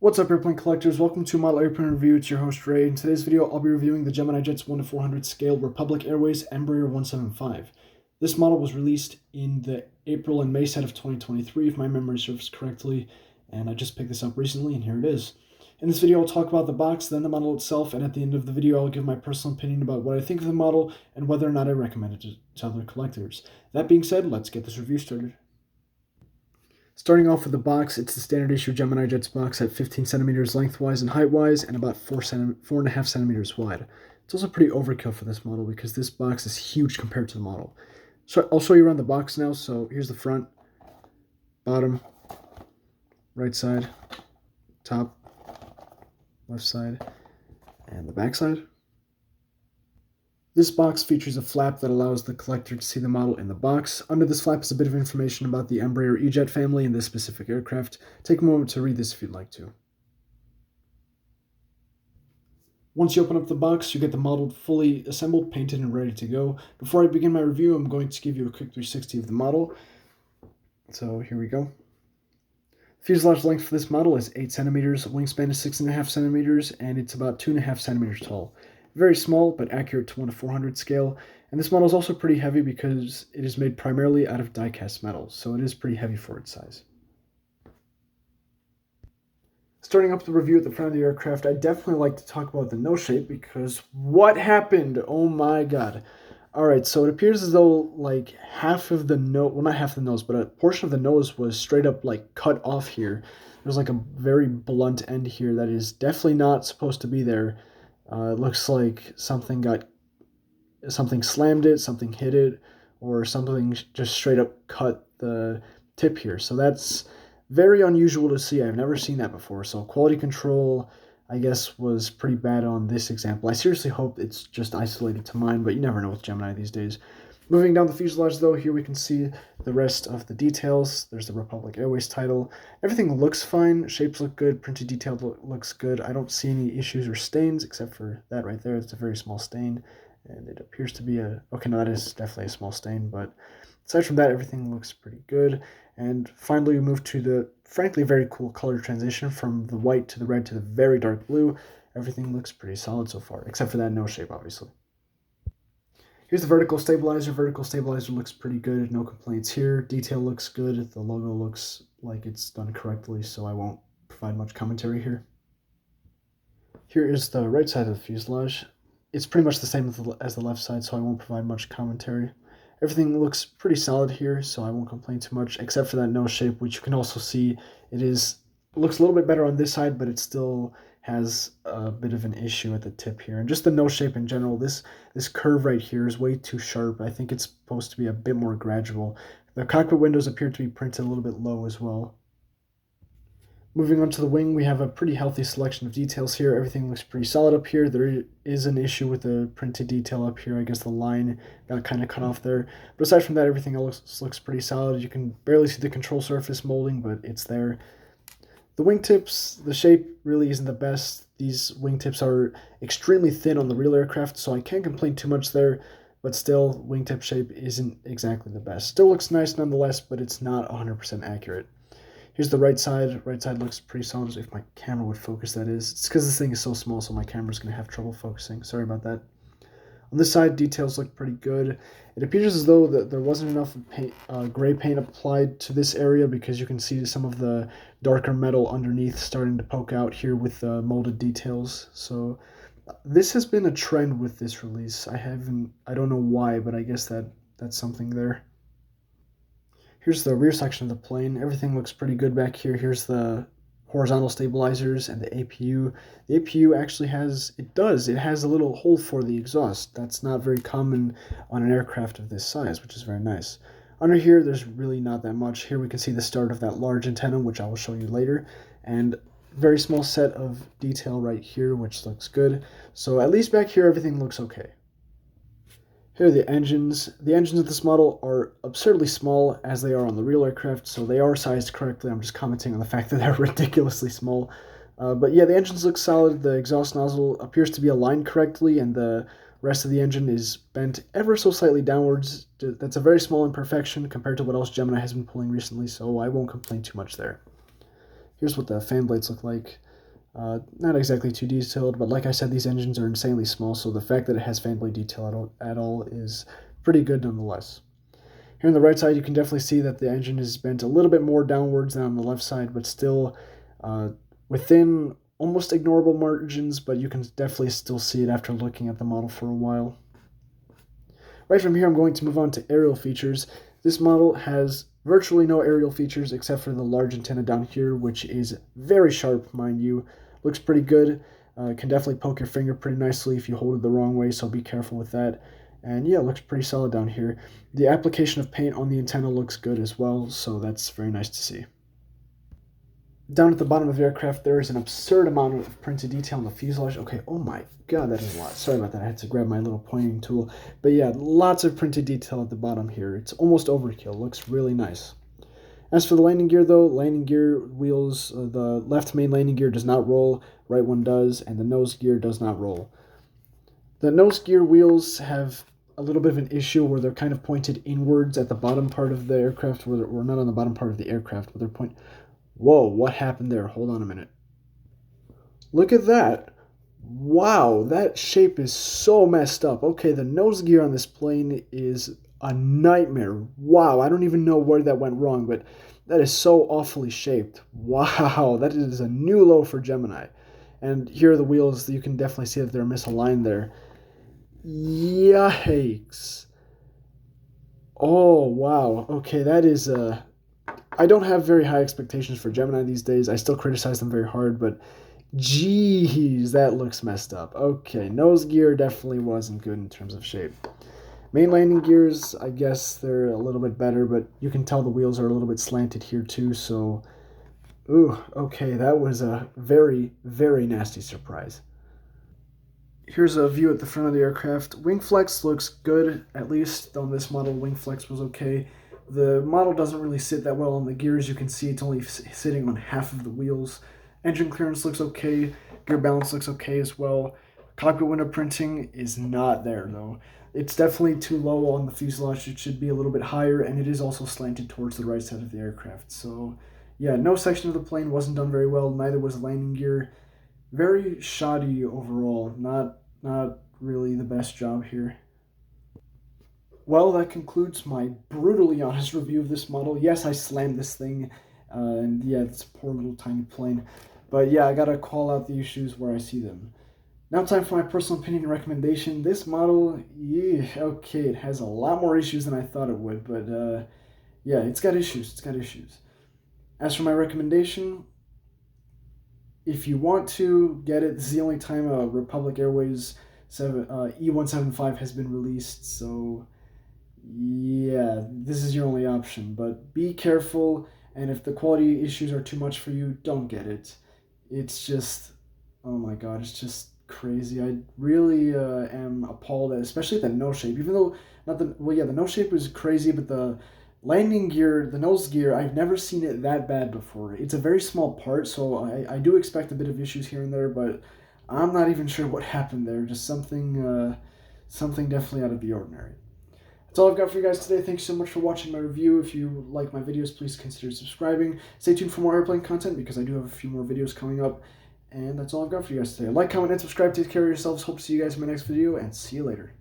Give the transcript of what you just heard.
What's up, airplane collectors? Welcome to Model Airplane Review. It's your host, Ray. In today's video, I'll be reviewing the Gemini Jet's 1-400 scale Republic Airways Embraer 175. This model was released in the April and May set of 2023, if my memory serves correctly, and I just picked this up recently, and here it is. In this video, I'll talk about the box, then the model itself, and at the end of the video, I'll give my personal opinion about what I think of the model and whether or not I recommend it to other collectors. That being said, let's get this review started. Starting off with the box, it's the standard issue Gemini Jets box at 15 centimeters lengthwise and height-wise, and about 4.5 centimeters wide. It's also pretty overkill for this model because this box is huge compared to the model. So I'll show you around the box now. So here's the front, bottom, right side, top, left side, and the back side. This box features a flap that allows the collector to see the model in the box. Under this flap is a bit of information about the Embraer E-Jet family and this specific aircraft. Take a moment to read this if you'd like to. Once you open up the box, you get the model fully assembled, painted, and ready to go. Before I begin my review, I'm going to give you a quick 360 of the model. So here we go. Fuselage length for this model is 8 centimeters, wingspan is 6.5 centimeters, and it's about 2.5 centimeters tall. Very small, but accurate to 1-400 scale, and this model is also pretty heavy because it is made primarily out of die-cast metal, so it is pretty heavy for its size. Starting up the review at the front of the aircraft, I definitely like to talk about the nose shape because what happened? Oh my god. Alright, so it appears as though like half of the nose, well not half the nose, but a portion of the nose was straight up like cut off here. There's like a very blunt end here that is definitely not supposed to be there. It looks like something slammed it, something hit it, or something just straight up cut the tip here. So that's very unusual to see. I've never seen that before. So quality control, I guess, was pretty bad on this example. I seriously hope it's just isolated to mine, but you never know with Gemini these days. Moving down the fuselage, though, here we can see the rest of the details. There's the Republic Airways title. Everything looks fine. Shapes look good. Printed detail looks good. I don't see any issues or stains, except for that right there. It's a very small stain, and it appears to be a... Okay, no, that is definitely a small stain, but aside from that, everything looks pretty good. And finally, we move to the, frankly, very cool color transition from the white to the red to the very dark blue. Everything looks pretty solid so far, except for that nose shape, obviously. Here's the vertical stabilizer. Vertical stabilizer looks pretty good. No complaints here. Detail looks good. The logo looks like it's done correctly, so I won't provide much commentary here. Here is the right side of the fuselage. It's pretty much the same as the left side, so I won't provide much commentary. Everything looks pretty solid here, so I won't complain too much, except for that nose shape, which you can also see looks a little bit better on this side, but it still has a bit of an issue at the tip here. And just the nose shape in general, this curve right here is way too sharp. I think it's supposed to be a bit more gradual. The cockpit windows appear to be printed a little bit low as well. Moving on to the wing, we have a pretty healthy selection of details here. Everything looks pretty solid up here. There is an issue with the printed detail up here. I guess the line got kind of cut off there. But aside from that, everything else looks pretty solid. You can barely see the control surface molding, but it's there. The wingtips, the shape really isn't the best. These wingtips are extremely thin on the real aircraft, so I can't complain too much there, but still, wingtip shape isn't exactly the best. Still looks nice nonetheless, but it's not 100% accurate. Here's the right side. Right side looks pretty solid, if my camera would focus, that is. It's because this thing is so small, so my camera's going to have trouble focusing. Sorry about that. On this side, details look pretty good. It appears as though there wasn't enough paint, gray paint applied to this area because you can see some of the darker metal underneath starting to poke out here with the molded details. So this has been a trend with this release. I don't know why, but I guess that's something there. Here's the rear section of the plane. Everything looks pretty good back here. Here's the horizontal stabilizers and the APU. The APU actually has a little hole for the exhaust. That's not very common on an aircraft of this size, which is very nice. Under here, there's really not that much. Here we can see the start of that large antenna, which I will show you later, and very small set of detail right here, which looks good. So at least back here, everything looks okay. Here are the engines. The engines of this model are absurdly small as they are on the real aircraft, so they are sized correctly. I'm just commenting on the fact that they're ridiculously small. But yeah, the engines look solid. The exhaust nozzle appears to be aligned correctly, and the rest of the engine is bent ever so slightly downwards. That's a very small imperfection compared to what else Gemini has been pulling recently, so I won't complain too much there. Here's what the fan blades look like. Not exactly too detailed, but like I said, these engines are insanely small, so the fact that it has fan blade detail at all is pretty good nonetheless. Here on the right side, you can definitely see that the engine is bent a little bit more downwards than on the left side, but still within almost ignorable margins, but you can definitely still see it after looking at the model for a while. Right from here, I'm going to move on to aerial features. This model has virtually no aerial features except for the large antenna down here, which is very sharp, mind you. Looks pretty good. Can definitely poke your finger pretty nicely if you hold it the wrong way, so be careful with that. And yeah, it looks pretty solid down here. The application of paint on the antenna looks good as well, so that's very nice to see. Down at the bottom of the aircraft, there is an absurd amount of printed detail on the fuselage. Okay, oh my god, that is a lot. Sorry about that, I had to grab my little pointing tool. But yeah, lots of printed detail at the bottom here. It's almost overkill, looks really nice. As for the landing gear though, landing gear wheels, the left main landing gear does not roll, right one does, and the nose gear does not roll. The nose gear wheels have a little bit of an issue where they're kind of pointed inwards at the bottom part of the aircraft, or not on the bottom part of the aircraft, but they're point. Whoa, what happened there? Hold on a minute. Look at that. Wow, that shape is so messed up. Okay, the nose gear on this plane is a nightmare. Wow, I don't even know where that went wrong, but that is so awfully shaped. Wow, that is a new low for Gemini. And here are the wheels. You can definitely see that they're misaligned there. Yikes. Oh, wow. Okay, that is I don't have very high expectations for Gemini these days. I still criticize them very hard, but geez, that looks messed up. Okay, nose gear definitely wasn't good in terms of shape. Main landing gears, I guess they're a little bit better, but you can tell the wheels are a little bit slanted here too, so... Ooh, okay, that was a very, very nasty surprise. Here's a view at the front of the aircraft. Wing flex looks good, at least on this model. Wing flex was okay. The model doesn't really sit that well on the gears. You can see it's only sitting on half of the wheels. Engine clearance looks okay. Gear balance looks okay as well. Cockpit window printing is not there though. It's definitely too low on the fuselage. It should be a little bit higher, and it is also slanted towards the right side of the aircraft. So yeah, no section of the plane wasn't done very well. Neither was the landing gear. Very shoddy overall. Not really the best job here. Well, that concludes my brutally honest review of this model. Yes, I slammed this thing, and yeah, it's a poor little tiny plane. But yeah, I gotta call out the issues where I see them. Now time for my personal opinion and recommendation. This model, yeah, okay, it has a lot more issues than I thought it would, but yeah, it's got issues. As for my recommendation, if you want to get it, this is the only time a Republic Airways E175 has been released, so yeah, this is your only option. But be careful, and if the quality issues are too much for you, don't get it. It's just, oh my god, it's just crazy. I really am appalled, especially the nose shape. Even though, the nose shape is crazy, but the landing gear, the nose gear, I've never seen it that bad before. It's a very small part, so I do expect a bit of issues here and there, but I'm not even sure what happened there. Just something definitely out of the ordinary. That's all I've got for you guys today. Thanks so much for watching my review. If you like my videos, please consider subscribing. Stay tuned for more airplane content because I do have a few more videos coming up. And that's all I've got for you guys today. Like, comment, and subscribe. Take care of yourselves. Hope to see you guys in my next video, and see you later.